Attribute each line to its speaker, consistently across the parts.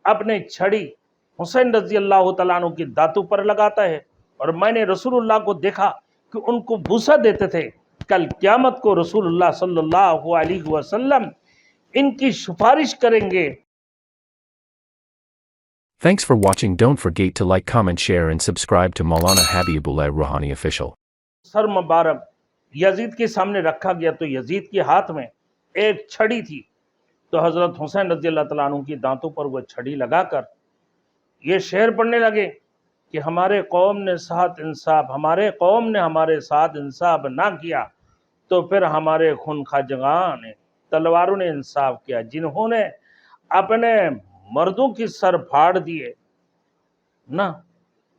Speaker 1: अपने छड़ी हुसैन रजी अल्लाह तआला अन्हु की दांतों पर लगाता है, और मैंने रसूलुल्लाह को देखा कि उनको बूसा देते थे। कल क़यामत को रसूलुल्लाह सल्लल्लाहु अलैहि वसल्लम इनकी सिफारिश करेंगे।
Speaker 2: Thanks for watching. Don't forget to like, comment, share and subscribe to Maulana Habibullah Ruhani Official.
Speaker 1: सर मुबारक यजीद के सामने रखा गया तो यजीद के हाथ में एक छड़ी थी, तो हज़रत हुसैन रज़ी अल्लाह तआला अन्हु की दांतों पर वह छड़ी लगाकर ये शेर पढ़ने लगे कि हमारे कौम ने साथ इंसाफ, हमारे कौम ने हमारे साथ इंसाफ ना किया तो फिर हमारे खूनखाजगां ने तलवारों ने इंसाफ किया, जिन्होंने अपने मर्दों की सर फाड़ दिए ना,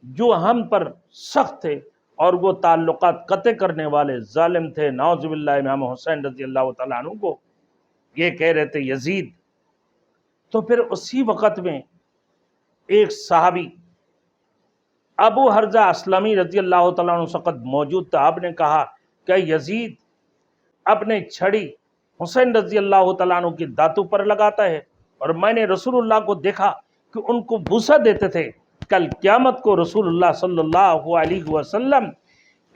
Speaker 1: जो हम पर सख्त थे और वो ताल्लुकात कते करने वाले जालिम थे, नाउज़ुबिल्लाह, इमाम हुसैन रज़ी अल्लाह तआला अन्हु को ये कह रहे थे यजीद। तो फिर उसी वक़्त में एक सहाबी अबू हर्जा अस्लमी रज़ी अल्लाह तआला अन्हु वक़्त मौजूद था। आपने कहा कि यजीद अपने छड़ी हुसैन रज़ी अल्लाह तआला अन्हु की दांतों पर लगाता है, और मैंने रसूलुल्लाह को देखा कि उनको बूसा देते थे। कल क़यामत को रसूलुल्लाह सल्लल्लाहु अलैहि वसल्लम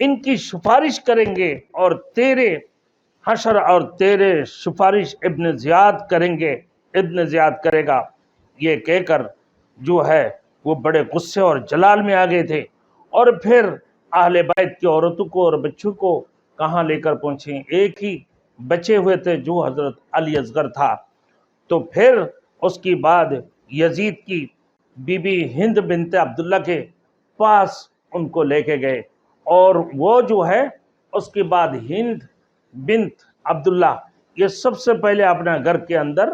Speaker 1: इनकी सिफारिश करेंगे और तेरे हशर और तेरे सिफारिश इब्न ज़ियाद करेंगे, इब्न ज़ियाद करेगा। ये कहकर जो है वो बड़े गुस्से और जलाल में आ गए थे, और फिर अहले बैत की औरतों को और बच्चों को कहाँ लेकर पहुँचे। एक ही बचे हुए थे जो हज़रत अली असगर था। तो फिर उसके बाद यजीद की बीबी हिंद बिनते अब्दुल्ला के पास उनको लेके गए, और वो जो है उसके बाद हिंद बिनत अब्दुल्ला ये सबसे पहले अपना घर के अंदर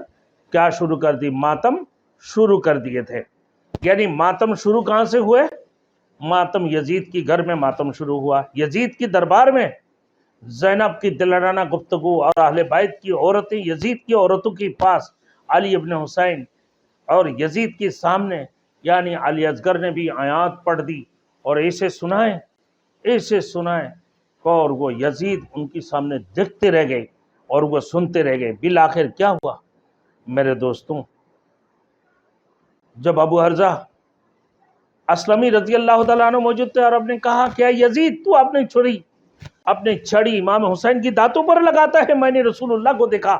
Speaker 1: क्या शुरू कर दी, मातम शुरू कर दिए थे। यानी मातम शुरू कहाँ से हुए? मातम यजीद की घर में मातम शुरू हुआ। यजीद की दरबार में ज़ैनब की दिलराना गुफ्तगू और अहले बैत की औरतें यजीद की औरतों के पास अली इब्न हुसैन और यजीद के सामने, यानी अली असगर ने भी आयात पढ़ दी और ऐसे सुनाए और वो यजीद उनके सामने देखते रह गए और वो सुनते रह गए। बिल आखिर क्या हुआ मेरे दोस्तों, जब अबू हर्जा अस्लमी रजी अल्लाह तआला अन्हु मौजूद थे और आपने कहा क्या यजीद तू अपनी छड़ी इमाम हुसैन की दांतों पर लगाता है? मैंने रसूलुल्लाह को देखा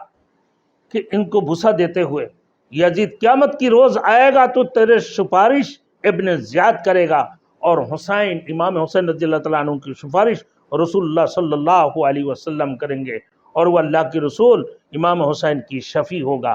Speaker 1: कि इनको भूसा देते हुए। यजीद क़यामत की रोज़ आएगा तो तेरे सिफारिश इब्न ज़ियाद करेगा, और हुसैन इमाम हुसैन रज़ी अल्लाह तआला अन्हु की सिफारिश रसूलुल्लाह सल्लल्लाहु अलैहि वसल्लम करेंगे, और वह अल्लाह के रसूल इमाम हुसैन की शफ़ी होगा।